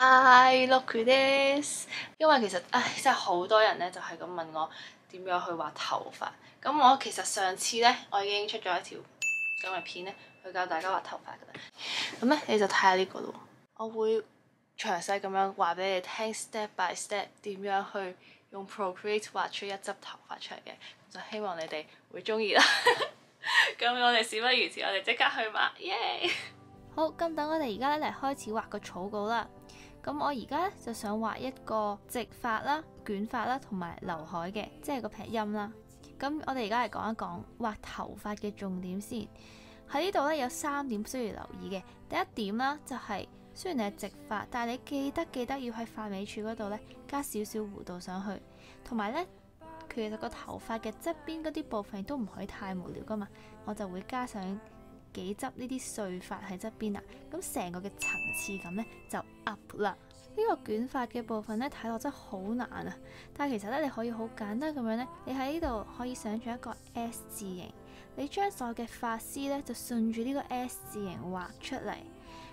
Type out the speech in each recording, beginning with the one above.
I look this，因為其實真係好多人咧就係咁問我點樣去畫頭髮。咁我其實上次咧我已經出咗一條咁嘅片咧，去教大家畫頭髮噶啦。咁咧你就睇下呢個咯，我會詳細咁樣話俾你聽 ，step by step 點樣去用 Procreate 畫出一執頭髮出嚟嘅。就希望你哋會中意啦。咁我哋事不宜遲，我哋即刻去畫，耶！好，咁等我哋而家咧嚟開始畫個草稿啦。咁我而家咧就想畫一個直髮啦、捲髮啦同埋劉海嘅，即係個劈音啦。咁我哋而家嚟講一講畫頭髮嘅重點先。喺呢度咧有3點需要留意嘅。第一點啦，就係雖然你係直髮，但係你記得要喺髮尾處嗰度咧加少少弧度上去，同埋咧其實個頭髮嘅側邊嗰啲部分都唔可以太無聊噶嘛。我就會加上幾執呢啲碎髮喺側邊啦，咁成個嘅層次感呢就 up 啦。呢個捲髮嘅部分呢，睇落真係好難啊，但係其實呢，你可以好簡單咁樣呢，你喺呢度可以想象一個 S 字形，你將所有嘅髮絲呢，就順住呢個 S 字形畫出嚟。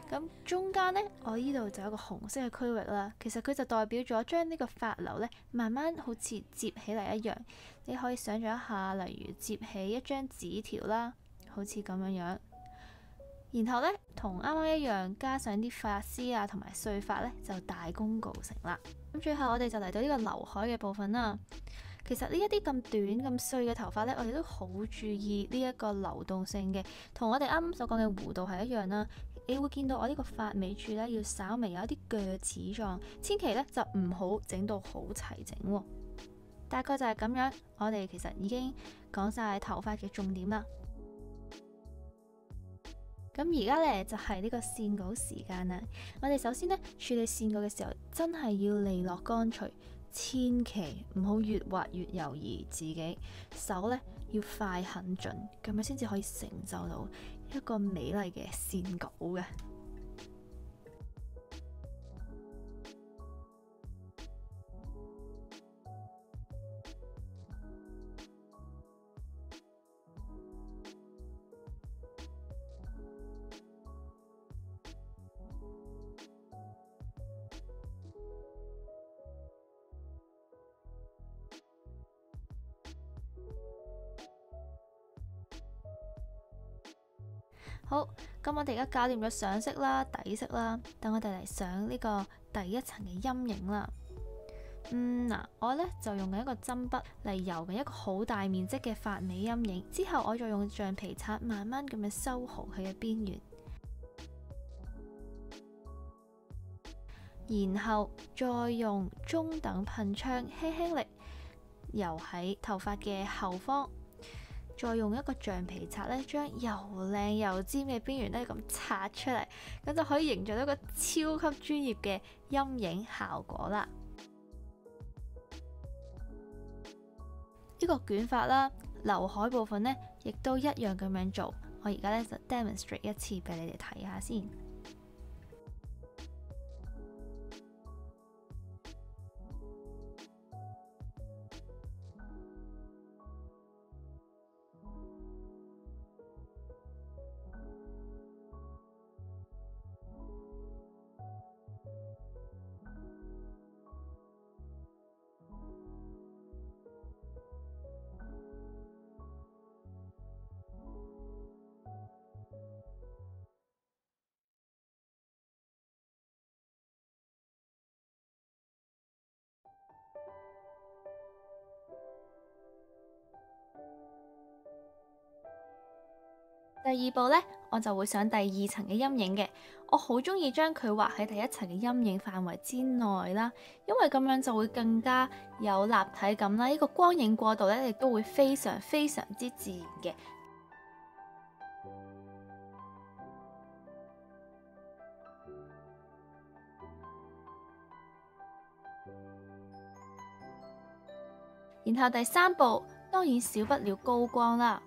咁中間呢，我呢度就有一個紅色嘅區域啦，其實佢就代表咗將呢個髮流呢，慢慢好似摺起嚟一樣。你可以想象一下，例如摺起一張紙條啦，好似咁樣樣。然後呢，同啱啱一樣，加上啲髮絲啊同埋碎髮呢，就大功告成啦。咁最後我哋就嚟到呢個劉海嘅部分啦。其實呢一啲咁短咁碎嘅頭髮呢，我哋都好注意呢一個流動性嘅，同我哋啱啱所講嘅弧度係一樣啦。你會見到我呢個髮尾處呢，要稍微有一啲鋸齒狀，千祈呢就唔好整到好齊整喎。大概就係咁樣，我哋其實已經講晒頭髮嘅重點啦。咁而家呢，就係呢個線稿時間啦。我哋首先呢，處理線稿嘅時候，真係要利落乾脆，千祈唔好越畫越猶豫自己，手呢要快狠準，咁樣先至可以成就到一個美麗嘅線稿嘅。好，咁我哋而家搞掂咗上色啦、底色啦，等我哋嚟上呢個第一層嘅陰影啦。我呢就用緊一個針筆嚟油緊一個好大面積嘅髮尾陰影，之後我再用橡皮擦慢慢咁樣修好佢嘅邊緣，然後再用中等噴槍輕輕力油喺頭髮嘅後方。再用一個橡皮擦咧，將又靚又尖嘅邊緣咧咁擦出嚟，咁就可以營造一個超級專業嘅陰影效果啦。呢個捲髮啦，劉海部分呢亦都一樣咁樣做。我而家咧就 demonstrate 一次俾你哋睇下先。第二步呢，我就會上第2層嘅陰影嘅。我好中意將佢畫喺第1層嘅陰影範圍之內啦，因為咁樣就會更加有立體感啦。呢個光影過渡呢，亦都會非常之自然嘅。然後第3步，當然少不了高光啦。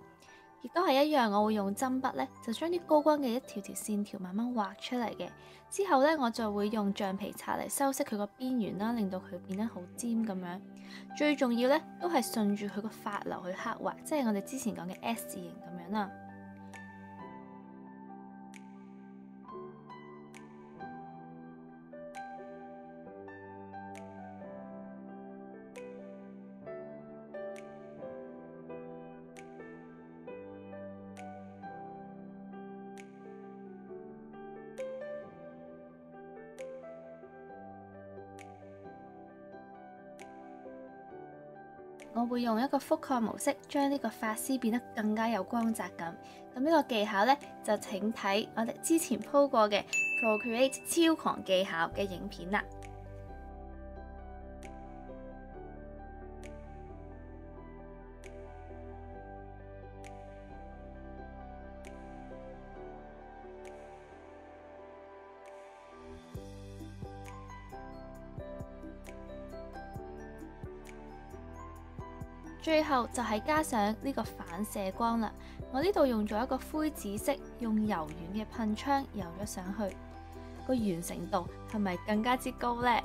亦都係一樣，我會用針筆呢，就將啲高光嘅一條條線條慢慢畫出嚟嘅。之後呢，我就會用橡皮擦嚟修飾佢個邊緣啦，令到佢變得好尖咁樣。最重要呢，都係順住佢個髮流去刻畫，即係我哋之前講嘅 S 字形咁樣啦。我會用一個覆蓋模式將呢個髮絲變得更加有光澤感。咁呢個技巧呢，就請睇我哋之前鋪過嘅 Procreate 超狂技巧嘅影片啦。最後就係加上呢個反射光啦，我呢度用咗一個灰紫色，用柔軟嘅噴槍油咗上去，個完成度係咪更加之高呢？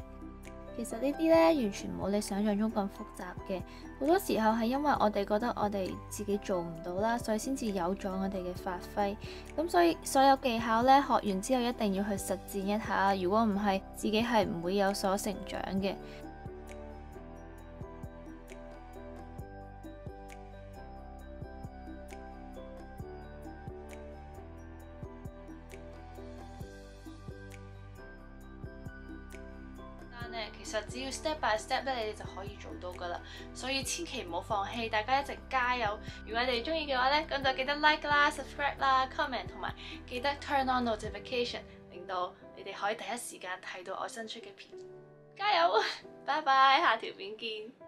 其實呢啲呢，完全冇你想象中咁複雜嘅，好多時候係因為我哋覺得我哋自己做唔到啦，所以先至有咗我哋嘅發揮。咁所以所有技巧呢，學完之後一定要去實踐一下，如果唔係，自己係唔會有所成長嘅。其實只要 step by step 咧，你哋就可以做到噶啦，所以千祈唔好放棄，大家一直加油！如果你哋中意嘅話咧，咁就記得 like 啦、subscribe 啦、comment 同埋記得 turn on notification， 令到你哋可以第一時間睇到我新出嘅片。加油！拜拜，下條片見。